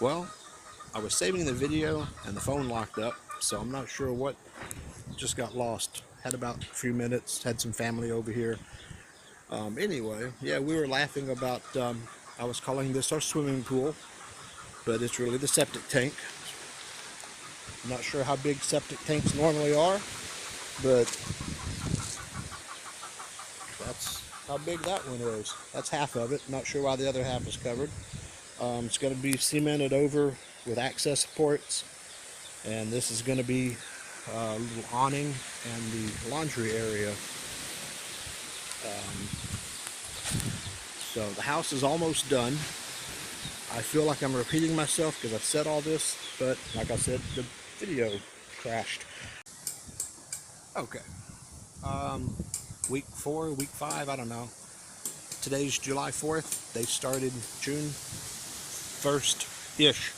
Well, I was saving the video and the phone locked up, so I'm not sure what just got lost. Had about a few minutes, had some family over here. Anyway, yeah, we were laughing about, I was calling this our swimming pool, but it's really the septic tank. I'm not sure how big septic tanks normally are, but that's how big that one is. That's half of it. Not sure why the other half is covered. It's going to be cemented over with access supports, and this is going to be a little awning and the laundry area. So the house is almost done. I feel like I'm repeating myself because I've said all this, but like I said, the video crashed. Okay. Week 4, week 5, I don't know. Today's July 4th. They started June 1st-ish.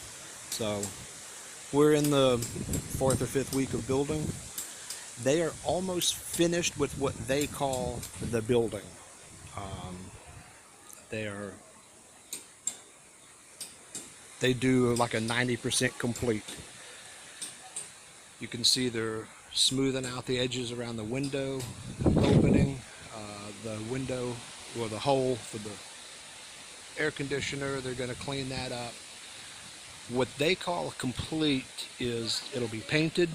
So we're in the 4th or 5th week of building. They are almost finished with what they call the building. They do like a 90% complete. You can see they're smoothing out the edges around the window opening, the window or the hole for the air conditioner. They're going to clean that up. What they call complete is it'll be painted,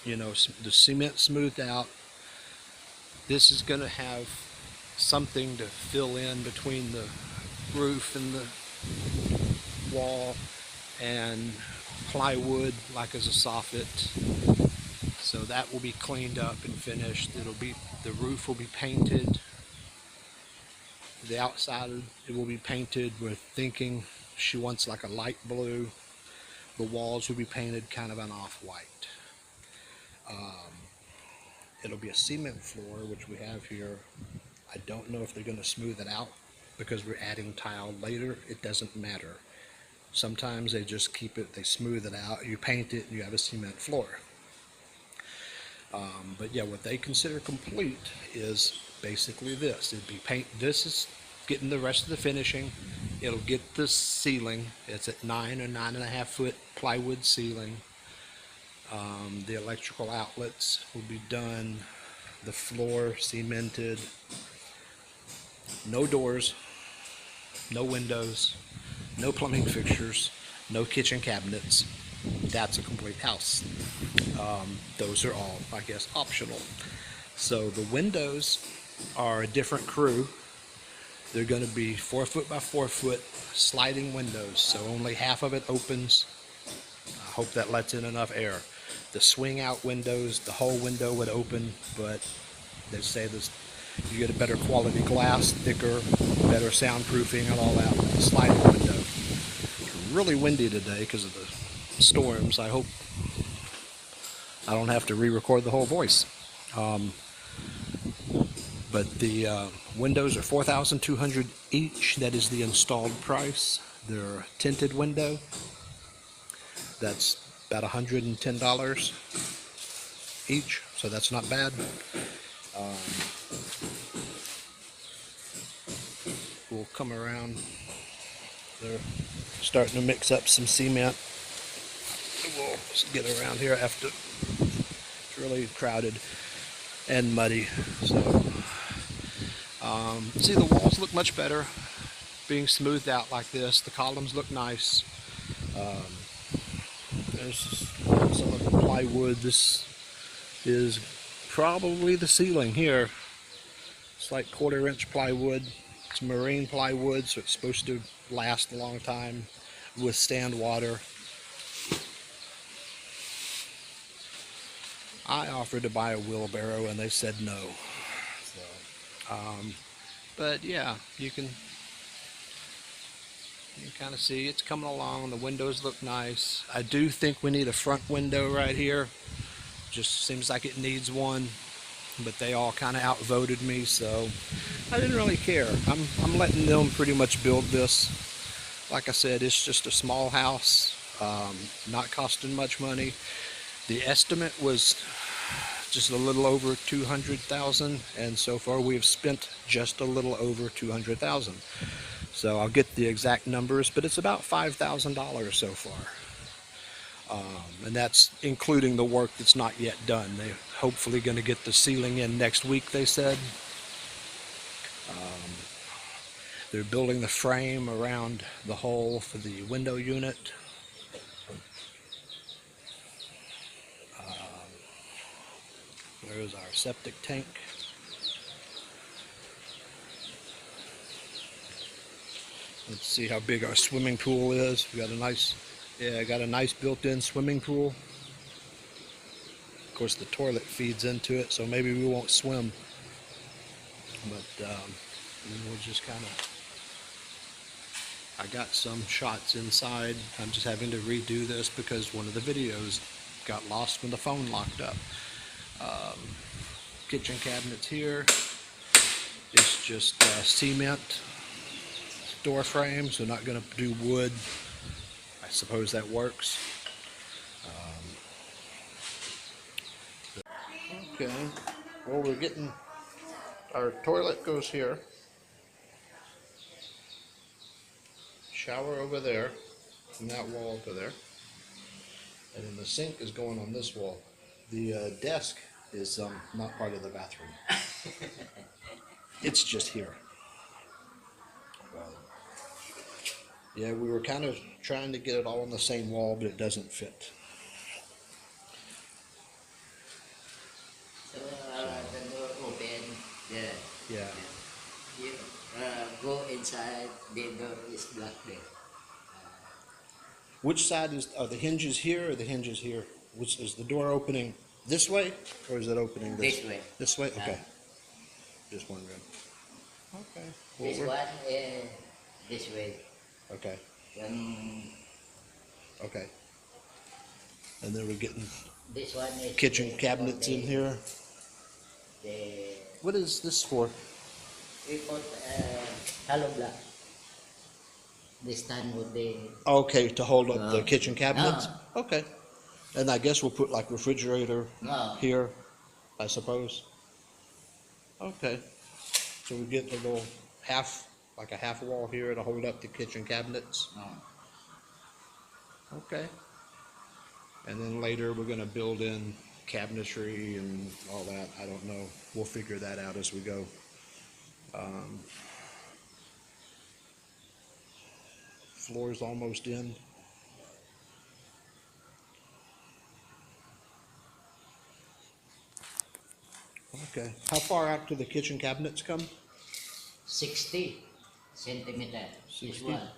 you know, the cement smoothed out. This is going to have something to fill in between the roof and the wall, and plywood like as a soffit. So that will be cleaned up and finished. The roof will be painted. The outside, it will be painted with thinking she wants like a light blue. The walls will be painted kind of an off-white. It'll be a cement floor, which we have here. I don't know if they're going to smooth it out because we're adding tile later. It doesn't matter. Sometimes they just keep it, they smooth it out, you paint it, and you have a cement floor. But yeah, what they consider complete is basically this. It'd be paint. This is getting the rest of the finishing. It'll get the ceiling. It's at 9 or 9.5 foot plywood ceiling. The electrical outlets will be done. The floor cemented. No doors. No windows. No plumbing fixtures. No kitchen cabinets. That's a complete house. Those are all, I guess, optional. So the windows are a different crew. They're going to be 4 foot by 4 foot sliding windows, so only half of it opens. I hope that lets in enough air. The swing out windows, the whole window would open, but they say this, you get a better quality glass, thicker, better soundproofing and all that with the sliding window. It's really windy today because of the storms. I hope I don't have to re-record the whole voice. But the windows are $4,200 each. That is the installed price. They're a tinted window. That's about $110 each, so that's not bad. We'll come around. They're starting to mix up some cement. We'll get around here after. It's really crowded and muddy. So see, the walls look much better being smoothed out like this. The columns look nice. There's some of the plywood. This is probably the ceiling here. It's like 1/4 inch plywood. It's marine plywood, so it's supposed to last a long time, withstand water. I offered to buy a wheelbarrow and they said no. So, but yeah, you can kind of see it's coming along. The windows look nice. I do think we need a front window right here. Just seems like it needs one, but they all kind of outvoted me, so I didn't really care. I'm letting them pretty much build this. Like I said, it's just a small house, not costing much money. The estimate was just a little over $200,000, and so far we have spent just a little over $200,000. So I'll get the exact numbers, but it's about $5,000 so far. And that's including the work that's not yet done. They're hopefully going to get the ceiling in next week, they said. They're building the frame around the hole for the window unit. There's our septic tank. Let's see how big our swimming pool is. We got a nice, built-in swimming pool. Of course, the toilet feeds into it, so maybe we won't swim. But we'll just kind of. I got some shots inside. I'm just having to redo this because one of the videos got lost when the phone locked up. Kitchen cabinets here. It's just cement door frame, so not going to do wood. I suppose that works. Okay, well, we're getting, our toilet goes here, shower over there, and that wall over there, and then the sink is going on this wall. The desk is not part of the bathroom. It's just here. Yeah, we were kind of trying to get it all on the same wall, but it doesn't fit. So the door open, Yeah. you go inside, the door is blocked there. Which side are the hinges here or the hinges here? Which is the door opening this way or is it opening this way? This way? Okay. Just wondering. Okay. Well, This one is this way. Okay. Yung Okay. And then we're getting this one is kitchen cabinets in here. The What is this for? we put hollow block. This time would be Okay, to hold up the kitchen cabinets? No. Okay. And I guess we'll put like refrigerator no. here, I suppose. Okay. So we get a little like a half wall here to hold up the kitchen cabinets. No. Okay. And then later we're going to build in cabinetry and all that. I don't know. We'll figure that out as we go. Floor's almost in. Okay. How far out do the kitchen cabinets come? 60 centimeter. This 60? one.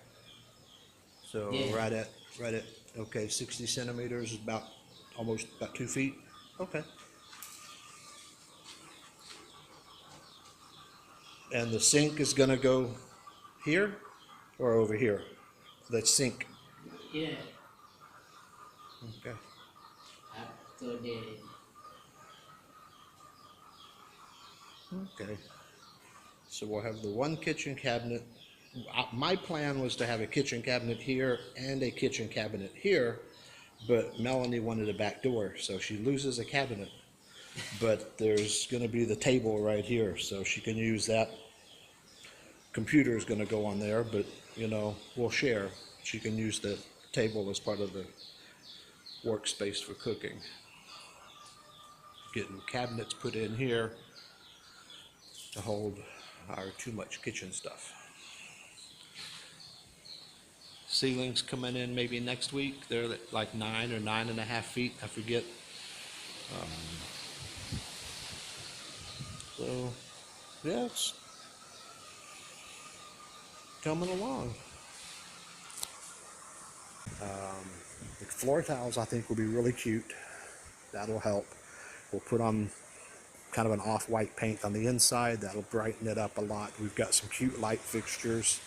So Yeah. right at okay, 60 centimeters is almost about 2 feet. Okay. And the sink is gonna go here or over here? The sink. Yeah. Okay. Up to the Okay. So we'll have the one kitchen cabinet. My plan was to have a kitchen cabinet here and a kitchen cabinet here, but Melanie wanted a back door, so she loses a cabinet. But there's going to be the table right here, so she can use that. Computer is going to go on there, but we'll share. She can use the table as part of the workspace for cooking. Getting cabinets put in here to hold our too much kitchen stuff. Ceilings coming in maybe next week. They're like 9 or 9.5 feet. I forget. So yeah, it's coming along. The floor tiles I think will be really cute. That'll help. We'll put on kind of an off-white paint on the inside. That'll brighten it up a lot. We've got some cute light fixtures.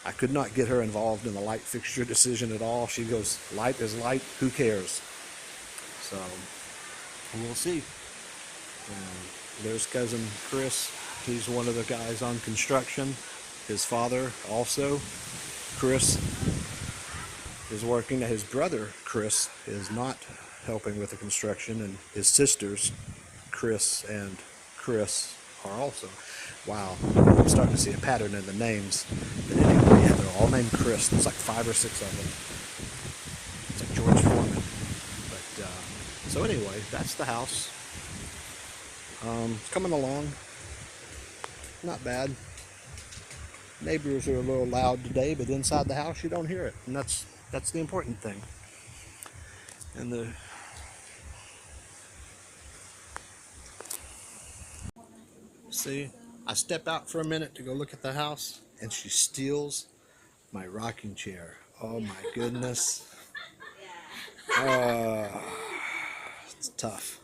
I could not get her involved in the light fixture decision at all. She goes, light is light, who cares? So we'll see. There's cousin Chris. He's one of the guys on construction. His father also, Chris, is working. His brother, Chris, is not helping with the construction, and his sisters, Chris and Chris, car also. Wow, I'm starting to see a pattern in the names. But anyway, yeah, they're all named Chris. There's like 5 or 6 of them. It's like George Foreman. But so anyway, that's the house. It's coming along. Not bad. Neighbors are a little loud today, but inside the house you don't hear it, and that's the important thing. And the see, I step out for a minute to go look at the house, and she steals my rocking chair. Oh my goodness. It's tough.